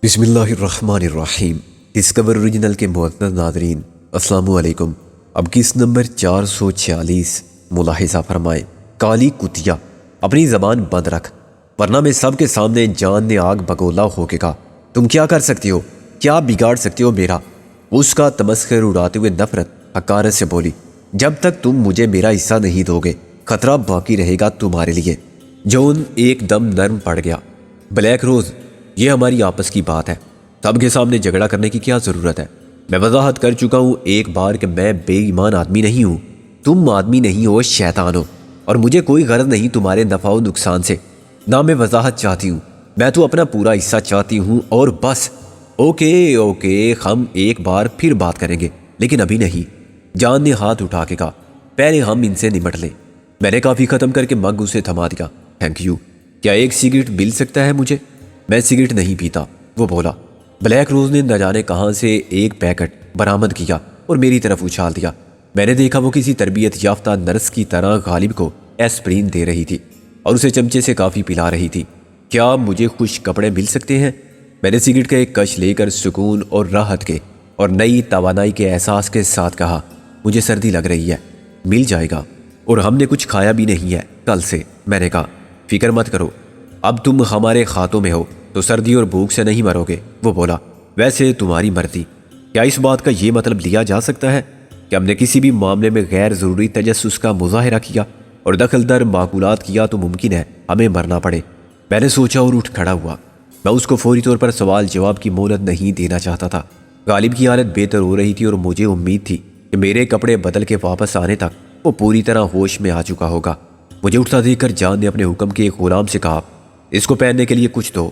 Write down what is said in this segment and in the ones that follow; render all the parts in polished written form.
بسم اللہ الرحمن الرحیم۔ ڈسکور اوریجنل کے معزز ناظرین السلام علیکم۔ اب کس نمبر 446 ملاحظہ فرمائیں۔ کالی کتیا اپنی زبان بند رکھ ورنہ میں سب کے سامنے جان نے آگ بگولا ہو کے کہا تم کیا کر سکتے ہو، کیا بگاڑ سکتے ہو میرا؟ اس کا تمسخر اڑاتے ہوئے نفرت حقارت سے بولی جب تک تم مجھے میرا حصہ نہیں دو گے خطرہ باقی رہے گا تمہارے لیے۔ جون ایک دم نرم پڑ گیا۔ بلیک روز، یہ ہماری آپس کی بات ہے، سب کے سامنے جھگڑا کرنے کی کیا ضرورت ہے؟ میں وضاحت کر چکا ہوں ایک بار کہ میں بے ایمان آدمی نہیں ہوں، تم آدمی نہیں ہو، شیطان ہو، اور مجھے کوئی غرض نہیں تمہارے نفع و نقصان سے، نہ میں وضاحت چاہتی ہوں، میں تو اپنا پورا حصہ چاہتی ہوں اور بس۔ اوکے ہم ایک بار پھر بات کریں گے لیکن ابھی نہیں۔ جان نے ہاتھ اٹھا کے کہا پہلے ہم ان سے نمٹ لیں۔ میں نے کافی ختم کر کے مگ اسے تھما دیا۔ تھینک یو، کیا ایک سگریٹ مل سکتا ہے مجھے؟ میں سگریٹ نہیں پیتا، وہ بولا۔ بلیک روز نے نہ جانے کہاں سے ایک پیکٹ برآمد کیا اور میری طرف اچھال دیا۔ میں نے دیکھا وہ کسی تربیت یافتہ نرس کی طرح غالب کو ایسپرین دے رہی تھی اور اسے چمچے سے کافی پلا رہی تھی۔ کیا مجھے خوش کپڑے مل سکتے ہیں؟ میں نے سگریٹ کا ایک کش لے کر سکون اور راحت کے اور نئی توانائی کے احساس کے ساتھ کہا مجھے سردی لگ رہی ہے، مل جائے گا، اور ہم نے کچھ کھایا بھی نہیں ہے کل سے۔ میں نے کہا فکر مت کرو، اب تم ہمارے ہاتھوں میں ہو تو سردی اور بھوک سے نہیں مرو گے، وہ بولا۔ ویسے تمہاری مرضی، کیا اس بات کا یہ مطلب لیا جا سکتا ہے کہ ہم نے کسی بھی معاملے میں غیر ضروری تجسس کا مظاہرہ کیا اور دخل در معقولات کیا تو ممکن ہے ہمیں مرنا پڑے؟ میں نے سوچا اور اٹھ کھڑا ہوا۔ میں اس کو فوری طور پر سوال جواب کی مہلت نہیں دینا چاہتا تھا۔ غالب کی حالت بہتر ہو رہی تھی اور مجھے امید تھی کہ میرے کپڑے بدل کے واپس آنے تک وہ پوری طرح ہوش میں آ چکا ہوگا۔ مجھے اٹھتا دیکھ کر جان نے اپنے حکم کے ایک غلام سے کہا اس کو پہننے کے لیے کچھ دو،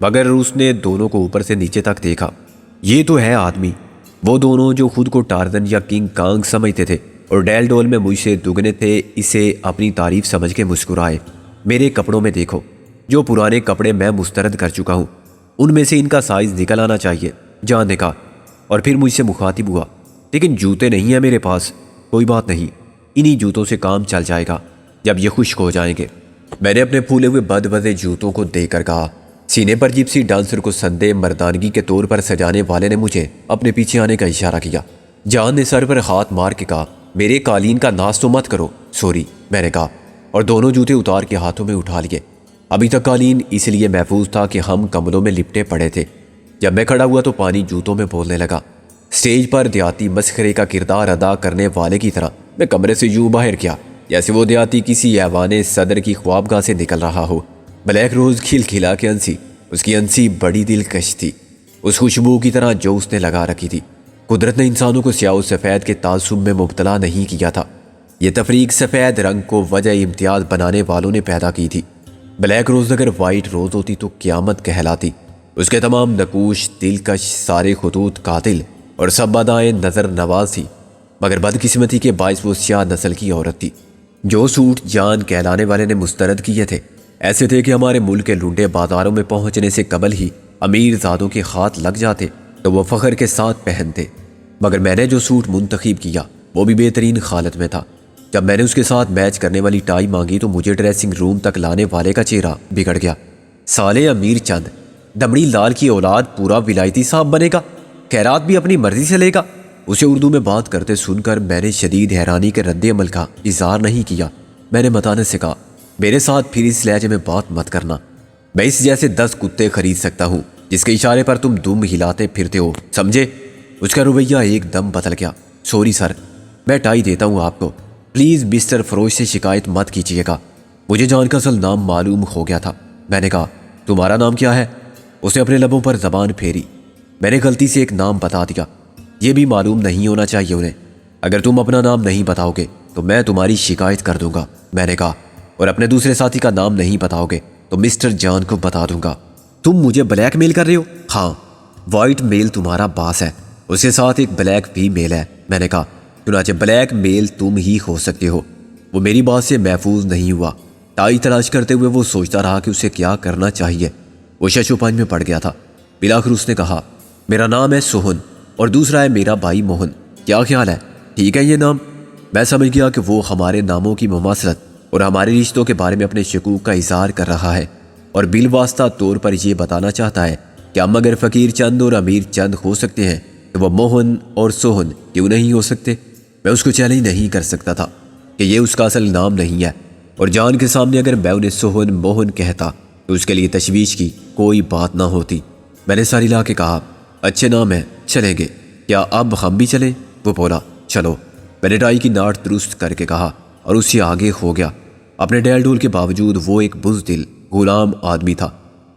مگر اس نے دونوں کو اوپر سے نیچے تک دیکھا۔ یہ تو ہے آدمی، وہ دونوں جو خود کو ٹارزن یا کنگ کانگ سمجھتے تھے اور ڈیل ڈول میں مجھ سے دگنے تھے، اسے اپنی تعریف سمجھ کے مسکرائے۔ میرے کپڑوں میں دیکھو، جو پرانے کپڑے میں مسترد کر چکا ہوں ان میں سے ان کا سائز نکل آنا چاہیے، جان نے کہا، اور پھر مجھ سے مخاطب ہوا لیکن جوتے نہیں ہیں میرے پاس۔ کوئی بات نہیں، انہی جوتوں سے کام چل جائے گا جب یہ خشک ہو جائیں گے۔ میں نے اپنے پھولے ہوئے بدوزے جوتوں کو دے کر کہا۔ سینے پر جپسی ڈانسر کو سندے مردانگی کے طور پر سجانے والے نے مجھے اپنے پیچھے آنے کا اشارہ کیا۔ جان نے سر پر ہاتھ مار کے کہا میرے قالین کا ناز تو مت کرو۔ سوری، میں نے کہا، اور دونوں جوتے اتار کے ہاتھوں میں اٹھا لیے۔ ابھی تک قالین اس لیے محفوظ تھا کہ ہم کملوں میں لپٹے پڑے تھے۔ جب میں کھڑا ہوا تو پانی جوتوں میں بولنے لگا۔ سٹیج پر دیہاتی مسخرے کا کردار ادا کرنے والے کی طرح میں کمرے سے یوں باہر کیا جیسے وہ دیہاتی کسی ایوان صدر کی خوابگاہ سے نکل رہا ہو۔ بلیک روز کھل کھلا کے ہنسی، اس کی ہنسی بڑی دلکش تھی، اس خوشبو کی طرح جو اس نے لگا رکھی تھی۔ قدرت نے انسانوں کو سیاہ و سفید کے تعصب میں مبتلا نہیں کیا تھا، یہ تفریق سفید رنگ کو وجہ امتیاز بنانے والوں نے پیدا کی تھی۔ بلیک روز اگر وائٹ روز ہوتی تو قیامت کہلاتی۔ اس کے تمام نقوش دلکش، سارے خطوط قاتل اور سب ادائیں نظر نواز تھی، مگر بدقسمتی کے باعث وہ سیاہ نسل کی عورت تھی۔ جو سوٹ جان کہلانے والے نے مسترد کیے تھے ایسے تھے کہ ہمارے ملک کے لنڈے بازاروں میں پہنچنے سے قبل ہی امیر زادوں کے ہاتھ لگ جاتے تو وہ فخر کے ساتھ پہنتے، مگر میں نے جو سوٹ منتخب کیا وہ بھی بہترین حالت میں تھا۔ جب میں نے اس کے ساتھ میچ کرنے والی ٹائی مانگی تو مجھے ڈریسنگ روم تک لانے والے کا چہرہ بگڑ گیا۔ سالے امیر چند، دمڑی لال کی اولاد پورا ولایتی صاحب بنے گا، خیرات بھی اپنی مرضی سے لے گا۔ اسے اردو میں بات کرتے سن کر میں نے شدید حیرانی کے رد عمل کا اظہار نہیں کیا۔ میں نے متانت سے کہا میرے ساتھ پھر اس لہجے میں بات مت کرنا، میں اس جیسے 10 کتے خرید سکتا ہوں جس کے اشارے پر تم دم ہلاتے پھرتے ہو، سمجھے؟ اس کا رویہ ایک دم بدل گیا۔ سوری سر، میں ٹائی دیتا ہوں آپ کو، پلیز مسٹر فروش سے شکایت مت کیجیے گا۔ مجھے جان کا اصل نام معلوم ہو گیا تھا۔ میں نے کہا تمہارا نام کیا ہے؟ اس نے اپنے لبوں پر زبان پھیری۔ میں نے غلطی سے ایک نام بتا دیا، یہ بھی معلوم نہیں ہونا چاہیے انہیں۔ اگر تم اپنا نام نہیں بتاؤ گے تو میں تمہاری شکایت کر دوں گا، میں نے کہا، اور اپنے دوسرے ساتھی کا نام نہیں بتاؤ گے تو مسٹر جان کو بتا دوں گا۔ تم مجھے بلیک میل کر رہے ہو؟ ہاں، وائٹ میل تمہارا باس ہے، اس کے ساتھ ایک بلیک فی میل ہے، میں نے کہا، چنانچہ بلیک میل تم ہی ہو سکتے ہو۔ وہ میری بات سے محفوظ نہیں ہوا۔ ٹائی تلاش کرتے ہوئے وہ سوچتا رہا کہ اسے کیا کرنا چاہیے۔ وہ شش و پنج میں پڑ گیا تھا۔ بلاخر اس نے کہا میرا نام ہے سوہن اور دوسرا ہے میرا بھائی موہن، کیا خیال ہے؟ ٹھیک ہے یہ نام؟ میں سمجھ گیا کہ وہ ہمارے ناموں کی مماثلت اور ہمارے رشتوں کے بارے میں اپنے شکوک کا اظہار کر رہا ہے اور بالواسطہ طور پر یہ بتانا چاہتا ہے کہ ہم اگر فقیر چند اور امیر چند ہو سکتے ہیں تو وہ موہن اور سوہن کیوں نہیں ہو سکتے؟ میں اس کو چیلنج نہیں کر سکتا تھا کہ یہ اس کا اصل نام نہیں ہے، اور جان کے سامنے اگر میں انہیں سوہن موہن کہتا تو اس کے لیے تشویش کی کوئی بات نہ ہوتی۔ میں نے ساری لا کے کہا اچھے نام ہیں، چلیں گے، کیا اب ہم بھی چلیں؟ وہ بولا چلو۔ میں نے ٹائی کی ناٹ درست کر کے کہا اور اس سے آگے ہو گیا۔ اپنے ڈیل ڈول کے باوجود وہ ایک بزدل غلام آدمی تھا۔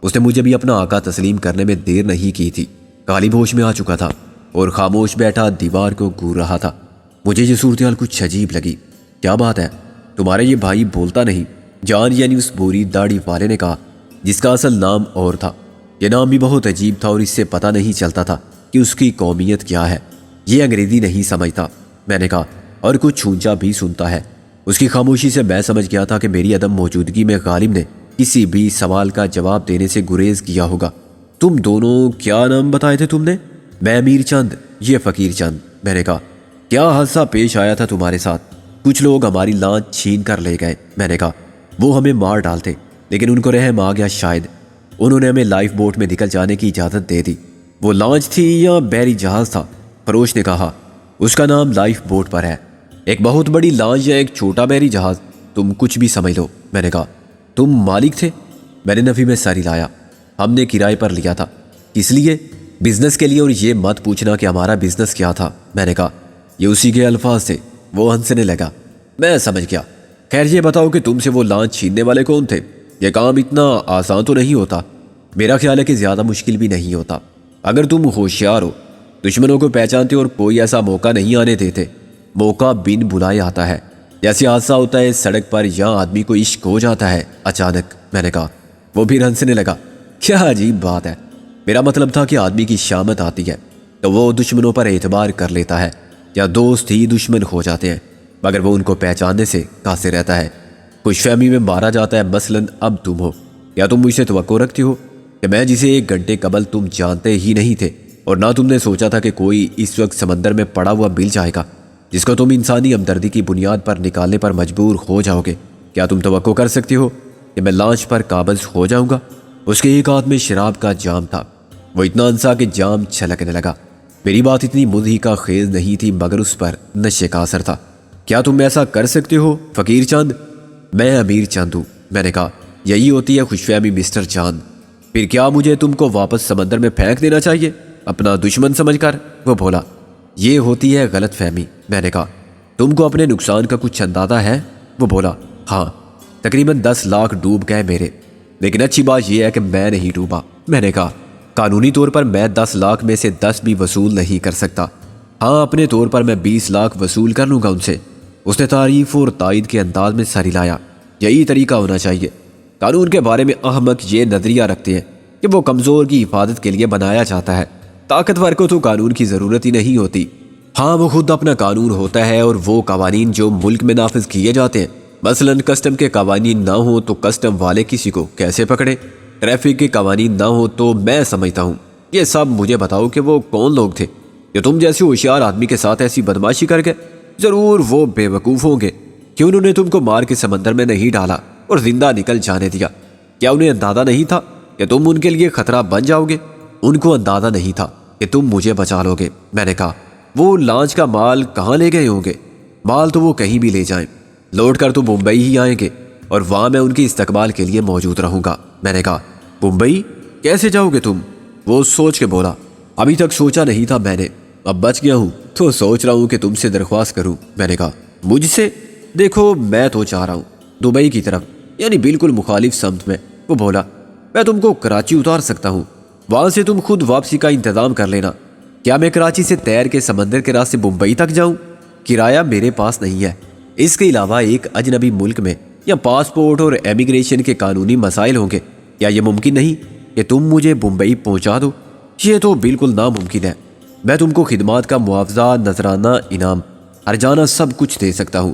اس نے مجھے بھی اپنا آقا تسلیم کرنے میں دیر نہیں کی تھی۔ غالب ہوش میں آ چکا تھا اور خاموش بیٹھا دیوار کو گور رہا تھا۔ مجھے یہ صورتحال کچھ عجیب لگی۔ کیا بات ہے، تمہارا یہ بھائی بولتا نہیں؟ جان یعنی اس بوری داڑھی والے نے کہا، جس کا اصل نام اور تھا۔ یہ نام بھی بہت عجیب تھا اور اس سے پتہ نہیں چلتا تھا کہ اس کی قومیت کیا ہے۔ یہ انگریزی نہیں سمجھتا، میں نے کہا، اور کچھ اونچا بھی سنتا ہے۔ اس کی خاموشی سے میں سمجھ گیا تھا کہ میری عدم موجودگی میں غالب نے کسی بھی سوال کا جواب دینے سے گریز کیا ہوگا۔ تم دونوں کیا نام بتائے تھے تم نے؟ میں امیر چند، یہ فقیر چند۔ میں نے کہا، کیا حادثہ پیش آیا تھا تمہارے ساتھ؟ کچھ لوگ ہماری لانچ چھین کر لے گئے۔ میں نے کہا، وہ ہمیں مار ڈالتے لیکن ان کو رحم آ گیا، شاید انہوں نے ہمیں لائف بوٹ میں نکل جانے کی اجازت دے دی۔ وہ لانچ تھی یا بحری جہاز تھا؟ فروش نے کہا، اس کا نام لائف بوٹ پر ہے۔ ایک بہت بڑی لانچ یا ایک چھوٹا بحری جہاز، تم کچھ بھی سمجھ لو۔ میں نے کہا، تم مالک تھے؟ میں نے نفی میں سر ہلایا۔ ہم نے کرائے پر لیا تھا۔ کس لیے؟ بزنس کے لیے، اور یہ مت پوچھنا کہ ہمارا بزنس کیا تھا۔ میں نے کہا، یہ اسی کے الفاظ تھے۔ وہ ہنسنے لگا۔ میں سمجھ گیا۔ خیر یہ بتاؤ کہ تم سے وہ لانچ چھیننے والے کون تھے؟ یہ کام اتنا آسان تو نہیں ہوتا۔ میرا خیال ہے کہ زیادہ مشکل بھی نہیں ہوتا اگر تم ہوشیار ہو۔ دشمنوں کو پہچانتے اور کوئی ایسا موقع نہیں آنے دیتے۔ موقع بن بلائے آتا ہے، جیسے حادثہ ہوتا ہے سڑک پر یا آدمی کو عشق ہو جاتا ہے اچانک۔ میں نے کہا۔ وہ پھر ہنسنے لگا۔ کیا عجیب بات ہے، میرا مطلب تھا کہ آدمی کی شامت آتی ہے تو وہ دشمنوں پر اعتبار کر لیتا ہے، یا دوست ہی دشمن ہو جاتے ہیں مگر وہ ان کو پہچاننے سے قاصر رہتا ہے۔ خوش فہمی میں مارا جاتا ہے۔ مثلاً اب تم ہو، یا تم مجھ سے توقع رکھتے ہو کہ میں جسے 1 گھنٹے قبل تم جانتے ہی نہیں تھے اور نہ تم نے سوچا تھا کہ کوئی اس وقت سمندر میں پڑا ہوا مل جائے گا جس کو تم انسانی ہمدردی کی بنیاد پر نکالنے پر مجبور ہو جاؤ گے، کیا تم توقع کر سکتے ہو کہ میں لانچ پر قابض ہو جاؤں گا؟ اس کے ایک ہاتھ میں شراب کا جام تھا۔ وہ اتنا ہنسا کہ جام چھلکنے لگا۔ میری بات اتنی مضحکہ خیز نہیں تھی مگر اس پر نشے کا اثر تھا۔ کیا تم ایسا کر سکتے ہو فقیر چند؟ میں امیر چند ہوں۔ میں نے کہا، یہی ہوتی ہے خوش فہمی مسٹر چاند۔ پھر کیا مجھے تم کو واپس سمندر میں پھینک دینا چاہیے اپنا دشمن سمجھ کر؟ وہ بولا، یہ ہوتی ہے غلط فہمی۔ میں نے کہا، تم کو اپنے نقصان کا کچھ اندازہ ہے؟ وہ بولا، ہاں، تقریباً 10 لاکھ ڈوب گئے میرے، لیکن اچھی بات یہ ہے کہ میں نہیں ڈوبا۔ میں نے کہا، قانونی طور پر میں 10 لاکھ میں سے 10 بھی وصول نہیں کر سکتا۔ ہاں، اپنے طور پر میں 20 لاکھ وصول کر لوں گا ان سے۔ اس نے تعریف اور تائید کے انداز میں سر ہلایا۔ یہی طریقہ ہونا چاہیے۔ قانون کے بارے میں احمق یہ نظریہ رکھتے ہیں کہ وہ کمزور کی حفاظت کے لیے بنایا جاتا ہے، طاقتور کو تو قانون کی ضرورت ہی نہیں ہوتی۔ ہاں، وہ خود اپنا قانون ہوتا ہے، اور وہ قوانین جو ملک میں نافذ کیے جاتے ہیں، مثلاً کسٹم کے قوانین نہ ہوں تو کسٹم والے کسی کو کیسے پکڑے، ٹریفک کے قوانین نہ ہوں تو میں سمجھتا ہوں یہ سب مجھے بتاؤ کہ وہ کون لوگ تھے جو تم جیسے ہوشیار آدمی کے ساتھ ایسی بدماشی کر گئے؟ ضرور وہ بے وقوف ہوں گے کہ انہوں نے تم کو مار کے سمندر میں نہیں ڈالا اور زندہ نکل جانے دیا۔ کیا انہیں اندازہ نہیں تھا کہ تم ان کے لیے خطرہ بن جاؤ گے؟ ان کو اندازہ نہیں تھا کہ تم مجھے بچا لو گے۔ میں نے کہا، وہ لانچ کا مال کہاں لے گئے ہوں گے؟ مال تو وہ کہیں بھی لے جائیں، لوٹ کر تو ممبئی ہی آئیں گے، اور وہاں میں ان کی استقبال کے لیے موجود رہوں گا۔ میں نے کہا، ممبئی کیسے جاؤ گے تم؟ وہ سوچ کے بولا، ابھی تک سوچا نہیں تھا میں نے، اب بچ گیا ہوں تو سوچ رہا ہوں کہ تم سے درخواست کروں۔ میں نے کہا، مجھ سے؟ دیکھو، میں تو چاہ رہا ہوں دبئی کی طرف، یعنی بالکل مخالف سمت میں۔ وہ بولا، میں تم کو کراچی اتار سکتا ہوں، وہاں سے تم خود واپسی کا انتظام کر لینا۔ کیا میں کراچی سے تیر کے سمندر کے راستے ممبئی تک جاؤں؟ کرایہ میرے پاس نہیں ہے، اس کے علاوہ ایک اجنبی ملک میں یا پاسپورٹ اور امیگریشن کے قانونی مسائل ہوں گے۔ کیا یہ ممکن نہیں کہ تم مجھے ممبئی پہنچا دو؟ یہ تو بالکل ناممکن ہے۔ میں تم کو خدمات کا معاوضہ، نذرانہ، انعام، ہرجانہ سب کچھ دے سکتا ہوں۔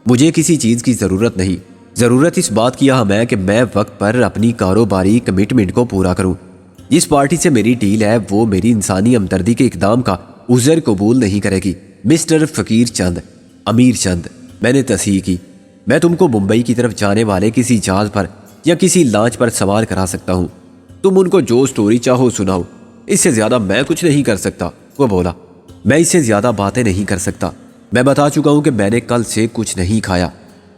مجھے کسی چیز کی ضرورت نہیں۔ ضرورت اس بات کی اہم ہے کہ میں وقت پر اپنی کاروباری کمٹمنٹ کو پورا کروں۔ جس پارٹی سے میری ڈیل ہے وہ میری انسانی ہمدردی کے اقدام کا عذر قبول نہیں کرے گی۔ مسٹر فقیر چند، امیر چند، میں نے تصحیح کی۔ میں تم کو ممبئی کی طرف جانے والے کسی جہاز پر یا کسی لانچ پر سوار کرا سکتا ہوں۔ تم ان کو جو سٹوری چاہو سناؤ، اس سے زیادہ میں کچھ نہیں کر سکتا۔ وہ بولا، میں اس سے زیادہ باتیں نہیں کر سکتا، میں بتا چکا ہوں کہ میں نے کل سے کچھ نہیں کھایا۔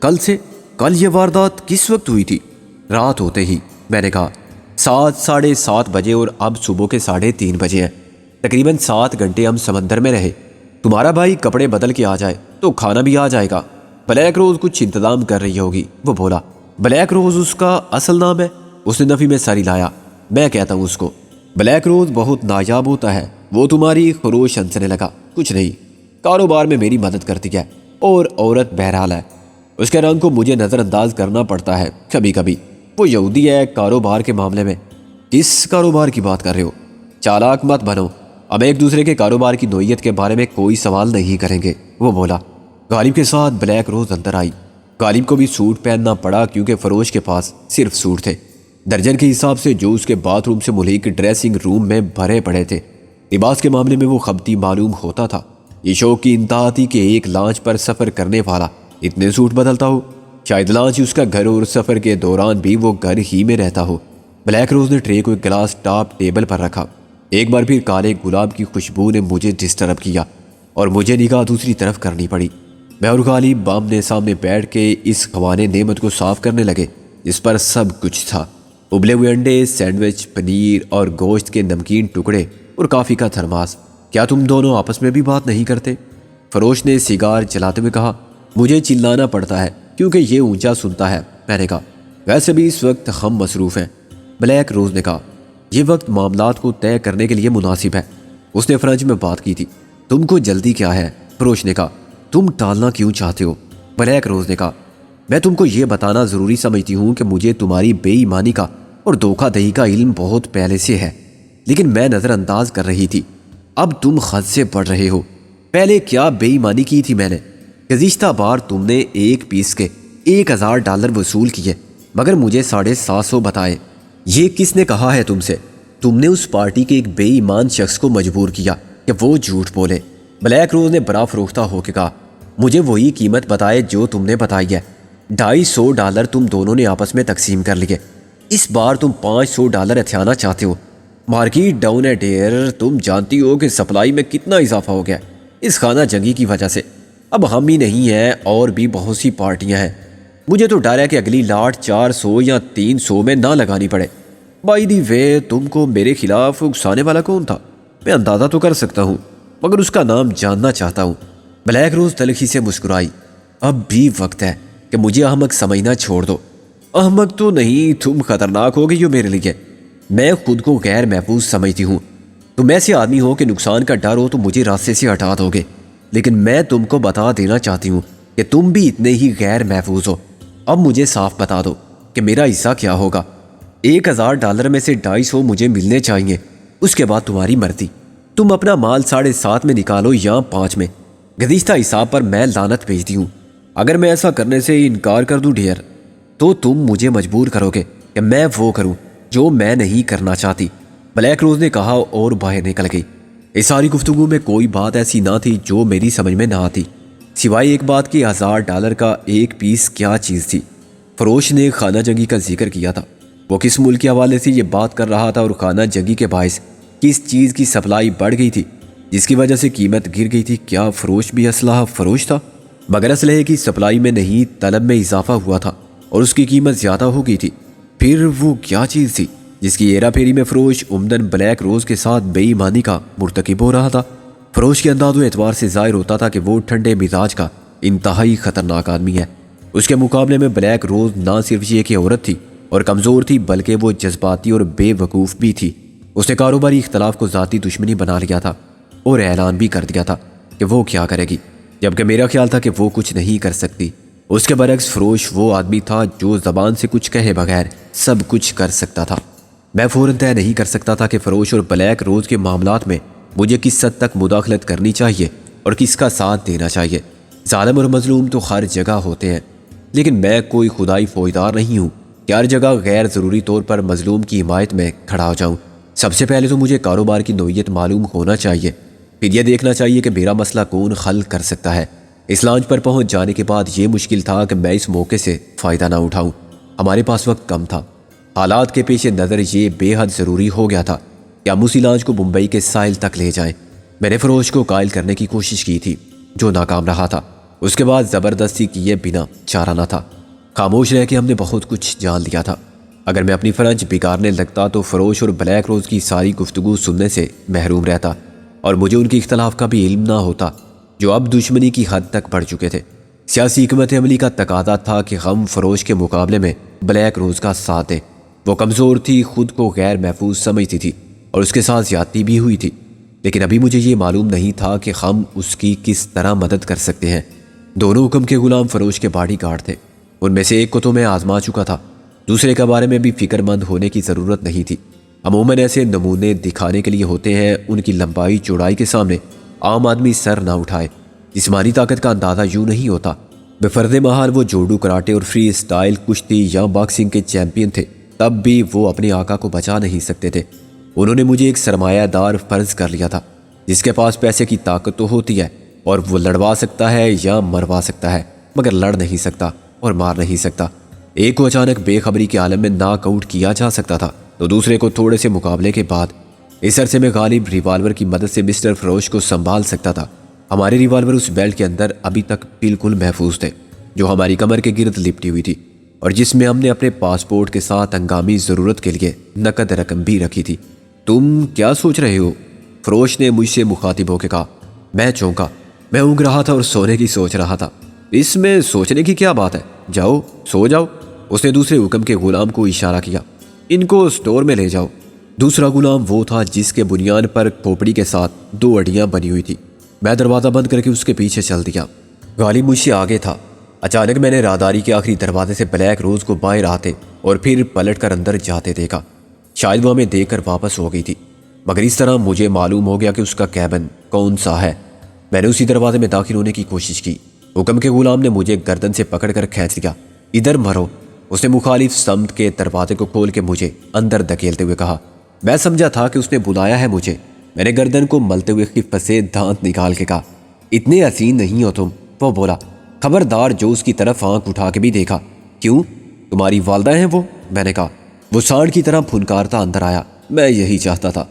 کل سے؟ کل یہ واردات کس وقت ہوئی تھی؟ رات ہوتے ہی۔ میں نے کہا 7 ساڑھے 7 بجے اور اب صبح کے 3:30 بجے ہیں، تقریباً 7 گھنٹے ہم سمندر میں رہے۔ تمہارا بھائی کپڑے بدل کے آ جائے تو کھانا بھی آ جائے گا۔ بلیک روز کچھ انتظام کر رہی ہوگی۔ وہ بولا، بلیک روز اس کا اصل نام ہے؟ اس نے نفی میں سر ہلایا۔ میں کہتا ہوں اس کو بلیک روز بہت نایاب ہوتا ہے۔ وہ تمہاری خروش ہنسنے لگا۔ کچھ نہیں، کاروبار میں میری مدد کرتی ہے اور عورت بہرحال ہے، اس کے رنگ کو مجھے نظر انداز کرنا پڑتا ہے کبھی کبھی۔ وہ یہودی ہے کاروبار کے معاملے میں۔ کس کاروبار کی بات کر رہے ہو؟ چالاک مت بنو، ہم ایک دوسرے کے کاروبار کی نوعیت کے بارے میں کوئی سوال نہیں کریں گے۔ وہ بولا۔ غالب کے ساتھ بلیک روز اندر آئی۔ غالب کو بھی سوٹ پہننا پڑا کیونکہ فروش کے پاس صرف سوٹ تھے، درجن کے حساب سے، جو اس کے باتھ روم سے ملحق ڈریسنگ روم میں بھرے پڑے تھے۔ لباس کے معاملے میں وہ خبتی معلوم ہوتا تھا۔ یہ شوق کی انتہا تھی کہ ایک لانچ پر سفر کرنے والا اتنے سوٹ بدلتا ہو، شاید لانچ اس کا گھر اور سفر کے دوران بھی وہ گھر ہی میں رہتا ہو۔ بلیک روز نے ٹرے کو ایک گلاس ٹاپ ٹیبل پر رکھا۔ ایک بار پھر کالے گلاب کی خوشبو نے مجھے ڈسٹرب کیا اور مجھے نگاہ دوسری طرف کرنی پڑی۔ میں اور غالب آمنے سامنے بیٹھ کے اس خوانے نعمت کو صاف کرنے لگے جس پر سب کچھ تھا، ابلے ہوئے انڈے، سینڈوچ، پنیر اور گوشت کے نمکین ٹکڑے اور کافی کا تھرماس۔ کیا تم دونوں آپس میں بھی بات نہیں کرتے؟ فروش نے سیگار جلاتے ہوئے کہا۔ مجھے چلانا پڑتا ہے کیونکہ یہ اونچا سنتا ہے۔ میں نے کہا، ویسے بھی اس وقت ہم مصروف ہیں۔ بلیک روز نے کہا، یہ وقت معاملات کو طے کرنے کے لیے مناسب ہے۔ اس نے فرانچ میں بات کی تھی۔ تم کو جلدی کیا ہے؟ فروش نے کہا، تم ٹالنا کیوں چاہتے ہو؟ بلیک روز نے کہا، میں تم کو یہ بتانا ضروری سمجھتی ہوں کہ مجھے تمہاری بے ایمانی کا اور دھوکہ دہی کا علم بہت پہلے سے ہے، لیکن میں نظر انداز کر رہی تھی۔ اب تم حد سے بڑھ رہے ہو۔ پہلے کیا بے ایمانی کی تھی میں نے؟ گزشتہ بار تم نے ایک پیس کے $1000 وصول کیے مگر مجھے 750 بتائے۔ یہ کس نے کہا ہے تم سے؟ تم نے اس پارٹی کے ایک بے ایمان شخص کو مجبور کیا کہ وہ جھوٹ بولے۔ بلیک روز نے برا فروختہ ہو کے کہا، مجھے وہی قیمت بتائے جو تم نے بتائی ہے۔ $250 تم دونوں نے آپس میں تقسیم کر لیے۔ اس بار تم $500 اتھیانا چاہتے ہو۔ مارکیٹ ڈاؤن ہے ڈیئر، تم جانتی ہو کہ سپلائی میں کتنا اضافہ ہو گیا اس خانہ جنگی کی وجہ سے۔ اب ہم ہی نہیں ہیں اور بھی بہت سی پارٹیاں ہیں۔ مجھے تو ڈر ہے کہ اگلی لاٹ 400 یا 300 میں نہ لگانی پڑے۔ بائی دی وے، تم کو میرے خلاف اکسانے والا کون تھا؟ میں اندازہ تو کر سکتا ہوں مگر اس کا نام جاننا چاہتا ہوں۔ بلیک روز تلخی سے مسکرائی۔ اب بھی وقت ہے کہ مجھے احمق سمجھنا چھوڑ دو۔ احمق تو نہیں، تم خطرناک ہو گئی ہو میرے لیے۔ میں خود کو غیر محفوظ سمجھتی ہوں۔ تم ایسے آدمی ہو کہ نقصان کا ڈر ہو تو مجھے راستے سے ہٹا دو گے، لیکن میں تم کو بتا دینا چاہتی ہوں کہ تم بھی اتنے ہی غیر محفوظ ہو۔ اب مجھے صاف بتا دو کہ میرا حصہ کیا ہوگا۔ $1000 میں سے 250 مجھے ملنے چاہیے، اس کے بعد تمہاری مرضی۔ تم اپنا مال 7.5 میں نکالو یا 5 میں، گزشتہ حساب پر میں لعنت بھیجتی ہوں۔ اگر میں ایسا کرنے سے انکار کر دوں ڈیئر، تو تم مجھے مجبور کرو گے کہ میں وہ کروں جو میں نہیں کرنا چاہتی۔ بلیک روز نے کہا اور باہر نکل گئی۔ اس ساری گفتگو میں کوئی بات ایسی نہ تھی جو میری سمجھ میں نہ آتی، سوائے ایک بات کہ $1000 کا ایک پیس کیا چیز تھی۔ فروش نے خانہ جنگی کا ذکر کیا تھا۔ وہ کس ملک کے حوالے سے یہ بات کر رہا تھا اور خانہ جنگی کے باعث کس چیز کی سپلائی بڑھ گئی تھی جس کی وجہ سے قیمت گر گئی تھی؟ کیا فروش بھی اسلحہ فروش تھا؟ مگر اسلحے کی سپلائی میں نہیں، طلب میں اضافہ ہوا تھا اور اس کی قیمت زیادہ ہو گئی تھی۔ پھر وہ کیا چیز تھی جس کی ہیرا پھیری میں فروش عمدن بلیک روز کے ساتھ بے ایمانی کا مرتکب ہو رہا تھا؟ فروش کے انداز و اعتبار سے ظاہر ہوتا تھا کہ وہ ٹھنڈے مزاج کا انتہائی خطرناک آدمی ہے۔ اس کے مقابلے میں بلیک روز نہ صرف یہ کہ عورت تھی اور کمزور تھی بلکہ وہ جذباتی اور بے وقوف بھی تھی۔ اس نے کاروباری اختلاف کو ذاتی دشمنی بنا لیا تھا اور اعلان بھی کر دیا تھا کہ وہ کیا کرے گی، جبکہ میرا خیال تھا کہ وہ کچھ نہیں کر سکتی۔ اس کے برعکس فروش وہ آدمی تھا جو زبان سے کچھ کہے بغیر سب کچھ کر سکتا تھا۔ میں فوراً طے نہیں کر سکتا تھا کہ فروش اور بلیک روز کے معاملات میں مجھے کس حد تک مداخلت کرنی چاہیے اور کس کا ساتھ دینا چاہیے۔ ظالم اور مظلوم تو ہر جگہ ہوتے ہیں، لیکن میں کوئی خدائی فوجدار نہیں ہوں کہ ہر جگہ غیر ضروری طور پر مظلوم کی حمایت میں کھڑا ہو جاؤں۔ سب سے پہلے تو مجھے کاروبار کی نوعیت معلوم ہونا چاہیے، پھر یہ دیکھنا چاہیے کہ میرا مسئلہ کون حل کر سکتا ہے۔ اس لانچ پر پہنچ جانے کے بعد یہ مشکل تھا کہ میں اس موقع سے فائدہ نہ اٹھاؤں۔ ہمارے پاس وقت کم تھا۔ حالات کے پیش نظر یہ بے حد ضروری ہو گیا تھا کہ ہم اسی لانچ کو ممبئی کے ساحل تک لے جائیں۔ میں نے فروش کو قائل کرنے کی کوشش کی تھی جو ناکام رہا تھا۔ اس کے بعد زبردستی کیے بنا چارہ نہ تھا۔ خاموش رہ کے ہم نے بہت کچھ جان لیا تھا۔ اگر میں اپنی فرنچ بگاڑنے لگتا تو فروش اور بلیک روز کی ساری گفتگو سننے سے محروم رہتا اور مجھے ان کے اختلاف کا بھی علم نہ ہوتا جو اب دشمنی کی حد تک بڑھ چکے تھے۔ سیاسی حکمت عملی کا تقاضا تھا کہ ہم فروش کے مقابلے میں بلیک روز کا ساتھ دیں۔ وہ کمزور تھی، خود کو غیر محفوظ سمجھتی تھی اور اس کے ساتھ زیادتی بھی ہوئی تھی، لیکن ابھی مجھے یہ معلوم نہیں تھا کہ ہم اس کی کس طرح مدد کر سکتے ہیں۔ دونوں حکم کے غلام فروش کے باڈی گارڈ تھے۔ ان میں سے ایک کو تو میں آزما چکا تھا، دوسرے کے بارے میں بھی فکر مند ہونے کی ضرورت نہیں تھی۔ عموماً ایسے نمونے دکھانے کے لیے ہوتے ہیں، ان کی لمبائی چوڑائی کے سامنے عام آدمی سر نہ اٹھائے۔ جسمانی طاقت کا اندازہ یوں نہیں ہوتا۔ بفرد محال وہ جوڈو، کراٹے اور فری اسٹائل کشتی یا باکسنگ کے چیمپئن تھے، تب بھی وہ اپنے آقا کو بچا نہیں سکتے تھے۔ انہوں نے مجھے ایک سرمایہ دار فرض کر لیا تھا جس کے پاس پیسے کی طاقت تو ہوتی ہے اور وہ لڑوا سکتا ہے یا مروا سکتا ہے، مگر لڑ نہیں سکتا اور مار نہیں سکتا۔ ایک کو اچانک بے خبری کے عالم میں ناک آؤٹ کیا جا سکتا تھا تو دوسرے کو تھوڑے سے مقابلے کے بعد اس عرصے میں غالب ریوالور کی مدد سے مسٹر فروش کو سنبھال سکتا تھا۔ ہمارے ریوالور اس بیلٹ کے اندر ابھی تک بالکل محفوظ تھے جو ہماری کمر کے گرد لپٹی ہوئی تھی اور جس میں ہم نے اپنے پاسپورٹ کے ساتھ ہنگامی ضرورت کے لیے نقد رقم بھی رکھی تھی۔ تم کیا سوچ رہے ہو؟ فروش نے مجھ سے مخاطب ہو کے کہا۔ میں چونکا۔ میں اونگ رہا تھا اور سونے کی سوچ رہا تھا۔ اس میں سوچنے کی کیا بات ہے، جاؤ سو جاؤ۔ اس نے دوسرے حکم کے غلام کو اشارہ کیا۔ ان کو اسٹور میں لے جاؤ۔ دوسرا غلام وہ تھا جس کے بنیاد پر کھوپڑی کے ساتھ 2 اڑیاں بنی ہوئی تھی۔ میں دروازہ بند کر کے اس کے پیچھے چل دیا۔ غالب مجھ سے آگے تھا۔ اچانک میں نے راہداری کے آخری دروازے سے بلیک روز کو بائیں آتے اور پھر پلٹ کر اندر جاتے دیکھا۔ شاید وہ ہمیں دیکھ کر واپس ہو گئی تھی، مگر اس طرح مجھے معلوم ہو گیا کہ اس کا کیبن کون سا ہے۔ میں نے اسی دروازے میں داخل ہونے کی کوشش کی۔ حکم کے غلام نے مجھے گردن سے پکڑ کر کھینچ لیا۔ ادھر مرو۔ اس نے مخالف سمت کے دروازے کو کھول کے مجھے اندر دھکیلتے ہوئے کہا۔ میں سمجھا تھا کہ اس نے بلایا ہے مجھے۔ میں نے گردن کو ملتے ہوئے خفت سے دانت نکال کے کہا، اتنے حسین نہیں ہو تم۔ وہ بولا۔ خبردار، جو اس کی طرف آنکھ اٹھا کے بھی دیکھا۔ کیوں، تمہاری والدہ ہیں وہ؟ میں نے کہا۔ وہ سانڈ کی طرح پھنکارتا اندر آیا۔ میں یہی چاہتا تھا۔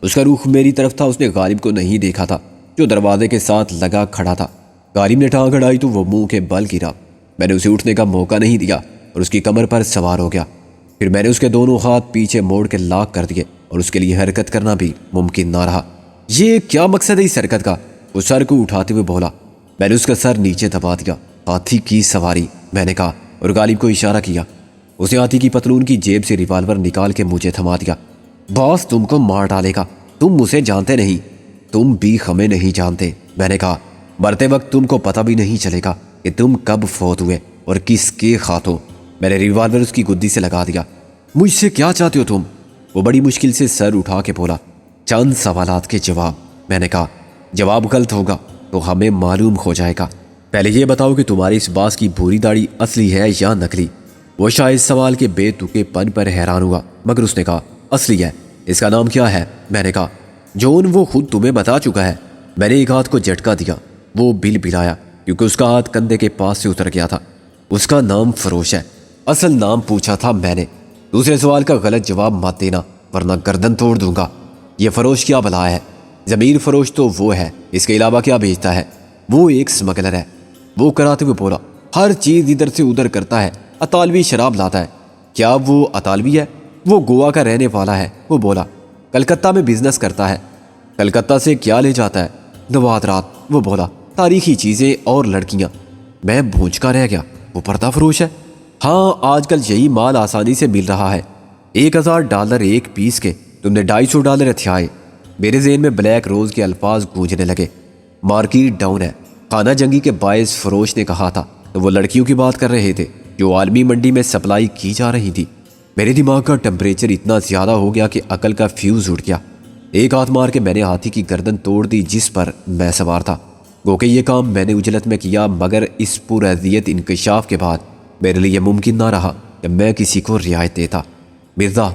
اس کا رخ میری طرف تھا۔ اس نے غالب کو نہیں دیکھا تھا جو دروازے کے ساتھ لگا کھڑا تھا۔ غالب نے ٹانگ اڑائی تو وہ منہ کے بل گرا۔ میں نے اسے اٹھنے کا موقع نہیں دیا اور اس کی کمر پر سوار ہو گیا۔ پھر میں نے اس کے دونوں ہاتھ پیچھے موڑ کے لاک کر دیے اور اس کے لیے حرکت کرنا بھی ممکن نہ رہا۔ یہ کیا مقصد ہے اس حرکت کا؟ وہ سر کو اٹھاتے ہوئے بولا۔ میں نے اس کا سر نیچے دبا دیا۔ ہاتھی کی سواری، میں نے کہا اور غالب کو اشارہ کیا۔ اس نے ہاتھی کی پتلون کی جیب سے ریوالور نکال کے مجھے تھما دیا۔ باس تم کو مار ڈالے گا، تم اسے جانتے نہیں۔ تم بھی ہمیں نہیں جانتے، میں نے کہا۔ مرتے وقت تم کو پتہ بھی نہیں چلے گا کہ تم کب فوت ہوئے اور کس کے ہاتھوں۔ میں نے ریوالور اس کی گدی سے لگا دیا۔ مجھ سے کیا چاہتے ہو تم؟ وہ بڑی مشکل سے سر اٹھا کے بولا۔ چند سوالات کے جواب، میں نے کہا۔ جواب غلط ہوگا تو ہمیں معلوم ہو جائے گا۔ پہلے یہ بتاؤ کہ تمہاری اس باس کی بھوری داڑھی اصلی ہے یا نکلی؟ وہ شاید سوال کے بے تکے پن پر حیران ہوا، مگر اس نے کہا اصلی ہے۔ اس کا نام کیا ہے؟ میں نے کہا۔ جون وہ خود تمہیں بتا چکا ہے۔ میں نے ایک ہاتھ کو جھٹکا دیا۔ وہ بل بلایا کیونکہ اس کا ہاتھ کندھے کے پاس سے اتر گیا تھا۔ اس کا نام فروش ہے، اصل نام پوچھا تھا میں نے۔ دوسرے سوال کا غلط جواب مت دینا ورنہ گردن توڑ دوں گا۔ یہ فروش کیا بلا ہے؟ ضمیر فروش تو وہ ہے، اس کے علاوہ کیا بیچتا ہے؟ وہ ایک سمگلر ہے۔ وہ کراتے ہوئے بولا۔ ہر چیز ادھر سے ادھر کرتا ہے، اطالوی شراب لاتا ہے۔ کیا وہ اطالوی ہے؟ وہ گوا کا رہنے والا ہے۔ وہ بولا۔ کلکتہ میں بزنس کرتا ہے۔ کلکتہ سے کیا لے جاتا ہے؟ نوادرات۔ وہ بولا۔ تاریخی چیزیں اور لڑکیاں۔ میں بھونچکا رہ گیا۔ وہ پردہ فروش ہے؟ ہاں، آج کل یہی مال آسانی سے مل رہا ہے۔ $1000 ایک پیس کے، تم نے $250 ہتھیائے۔ میرے ذہن میں بلیک روز کے الفاظ گونجنے لگے۔ مارکیٹ ڈاؤن ہے، خانہ جنگی کے باعث فروش نے کہا تھا تو وہ لڑکیوں کی بات کر رہے تھے جو عالمی منڈی میں سپلائی کی جا رہی تھی۔ میرے دماغ کا ٹمپریچر اتنا زیادہ ہو گیا کہ عقل کا فیوز اٹھ گیا۔ ایک ہاتھ مار کے میں نے ہاتھی کی گردن توڑ دی جس پر میں سوار تھا۔ گو کہ یہ کام میں نے اجلت میں کیا، مگر اس پراذیت انکشاف کے بعد میرے لیے ممکن نہ رہا کہ میں کسی کو رعایت دیتا۔ مرزا،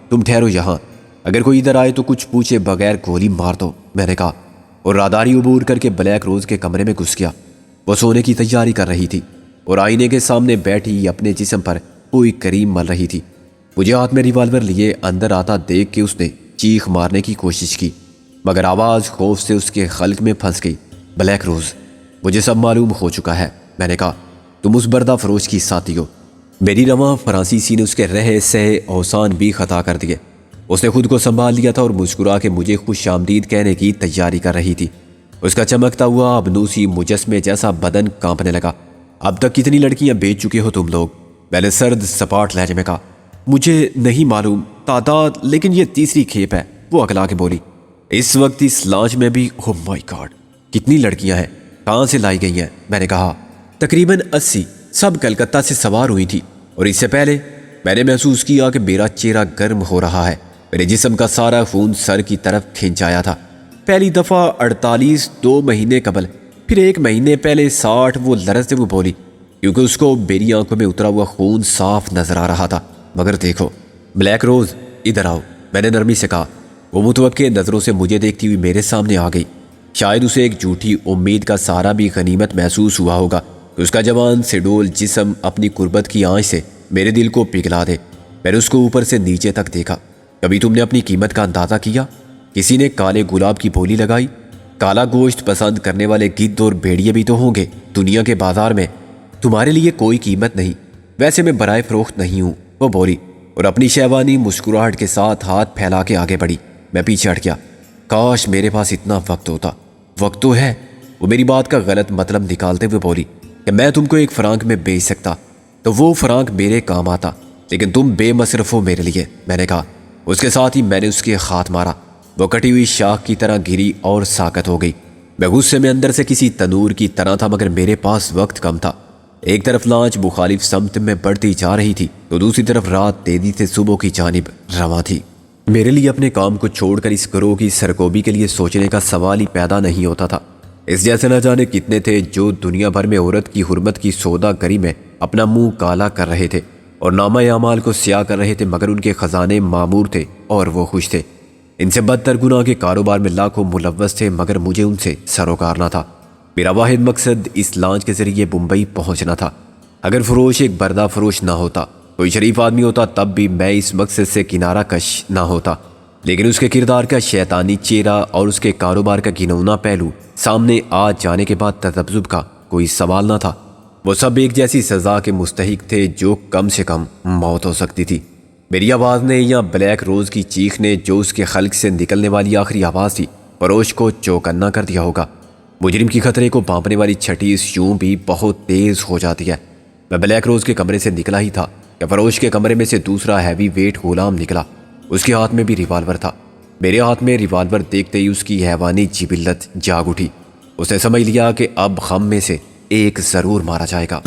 تم ٹھہرو یہاں، اگر کوئی ادھر آئے تو کچھ پوچھے بغیر گولی مار دو، میں نے کہا، اور راداری عبور کر کے بلیک روز کے کمرے میں گھس گیا۔ وہ سونے کی تیاری کر رہی تھی اور آئینے کے سامنے بیٹھی اپنے جسم پر کوئی کریم مل رہی تھی۔ مجھے ہاتھ میں ریوالور لیے اندر آتا دیکھ کے اس نے چیخ مارنے کی کوشش کی، مگر آواز خوف سے اس کے خلق میں پھنس گئی۔ بلیک روز، مجھے سب معلوم ہو چکا ہے، میں نے کہا۔ تم اس بردہ فروش کی ساتھی ہو۔ میری رواں فرانسیسی نے اس کے رہے سہے اوسان بھی خطا کر دیے۔ اس نے خود کو سنبھال لیا تھا اور مسکرا کے مجھے خوش آمدید کہنے کی تیاری کر رہی تھی۔ اس کا چمکتا ہوا ابنوسی مجسمے جیسا بدن کانپنے لگا۔ اب تک کتنی لڑکیاں بیچ چکے ہو تم لوگ؟ میں نے سرد سپاٹ لہجے میں کہا۔ مجھے نہیں معلوم تعداد، لیکن یہ تیسری کھیپ ہے، وہ اکلا کے بولی۔ اس وقت اس لانچ میں بھی او مائی گاڈ کتنی لڑکیاں ہیں، کہاں سے لائی گئی ہیں؟ میں نے کہا۔ تقریباً 80، سب کلکتہ سے سوار ہوئی تھی، اور اس سے پہلے میں نے محسوس کیا کہ میرا چہرہ گرم ہو رہا ہے۔ میرے جسم کا سارا خون سر کی طرف کھینچ آیا تھا۔ پہلی دفعہ 48 2 مہینے قبل، پھر 1 مہینے پہلے 60۔ وہ لرزتے ہوئے بولی، کیونکہ اس کو میری آنکھوں میں اترا ہوا خون صاف نظر آ رہا تھا۔ مگر دیکھو بلیک روز، ادھر آؤ، میں نے نرمی سے کہا۔ وہ متوقع نظروں سے مجھے دیکھتی ہوئی میرے سامنے آ گئی۔ شاید اسے ایک جھوٹی امید کا سہارا بھی غنیمت محسوس ہوا ہوگا کہ اس کا جوان سڈول جسم اپنی قربت کی آنچ سے میرے دل کو پگھلا دے۔ میں نے اس کو اوپر سے نیچے تک دیکھا۔ کبھی تم نے اپنی قیمت کا اندازہ کیا؟ کسی نے کالے گلاب کی بولی لگائی؟ کالا گوشت پسند کرنے والے گدھ اور بھیڑیے بھی تو ہوں گے دنیا کے بازار میں، تمہارے لیے کوئی قیمت نہیں۔ ویسے میں برائے فروخت نہیں ہوں، وہ بولی، اور اپنی شہوانی مسکراہٹ کے ساتھ ہاتھ پھیلا کے آگے بڑھی۔ میں پیچھے ہٹ گیا۔ کاش میرے پاس اتنا وقت ہوتا۔ وقت تو ہے، وہ میری بات کا غلط مطلب نکالتے ہوئے بولی، کہ میں تم کو 1 فرانک میں بیچ سکتا تو وہ فرانک میرے کام آتا، لیکن تم بے مصرف ہو میرے لیے، میں نے کہا۔ اس کے ساتھ ہی میں نے اس کے ہاتھ مارا۔ وہ کٹی ہوئی شاخ کی طرح گری اور ساکت ہو گئی۔ میں غصے میں اندر سے کسی تنور کی طرح تھا، مگر میرے پاس وقت کم تھا۔ ایک طرف لانچ مخالف سمت میں بڑھتی جا رہی تھی تو دوسری طرف رات تیزی سے صبح کی جانب رواں تھی۔ میرے لیے اپنے کام کو چھوڑ کر اس گروہ کی سرکوبی کے لیے سوچنے کا سوال ہی پیدا نہیں ہوتا تھا۔ اس جیسے نہ جانے کتنے تھے جو دنیا بھر میں عورت کی حرمت کی سودا گری میں اپنا منہ کالا کر رہے تھے اور نامہ اعمال کو سیاہ کر رہے تھے، مگر ان کے خزانے معمور تھے اور وہ خوش تھے۔ ان سے بدتر گناہ کے کاروبار میں لاکھوں ملوث تھے، مگر مجھے ان سے سروکار نہ تھا۔ میرا واحد مقصد اس لانچ کے ذریعے بمبئی پہنچنا تھا۔ اگر فروش ایک بردہ فروش نہ ہوتا، کوئی شریف آدمی ہوتا، تب بھی میں اس مقصد سے کنارہ کش نہ ہوتا، لیکن اس کے کردار کا شیطانی چہرہ اور اس کے کاروبار کا گھنونا پہلو سامنے آ جانے کے بعد تذبذب کا کوئی سوال نہ تھا۔ وہ سب ایک جیسی سزا کے مستحق تھے جو کم سے کم موت ہو سکتی تھی۔ میری آواز نے یا بلیک روز کی چیخ نے، جو اس کے خلق سے نکلنے والی آخری آواز تھی، فروش کو چوکنا کر دیا ہوگا۔ مجرم کی خطرے کو بھانپنے والی چھٹی اس یوں بھی بہت تیز ہو جاتی ہے۔ میں بلیک روز کے کمرے سے نکلا ہی تھا کہ فروش کے کمرے میں سے دوسرا ہیوی ویٹ غلام نکلا۔ اس کے ہاتھ میں بھی ریوالور تھا۔ میرے ہاتھ میں ریوالور دیکھتے ہی اس کی حیوانی جبلت جاگ اٹھی۔ اس نے سمجھ لیا کہ اب ہم میں سے ایک ضرور مارا جائے گا۔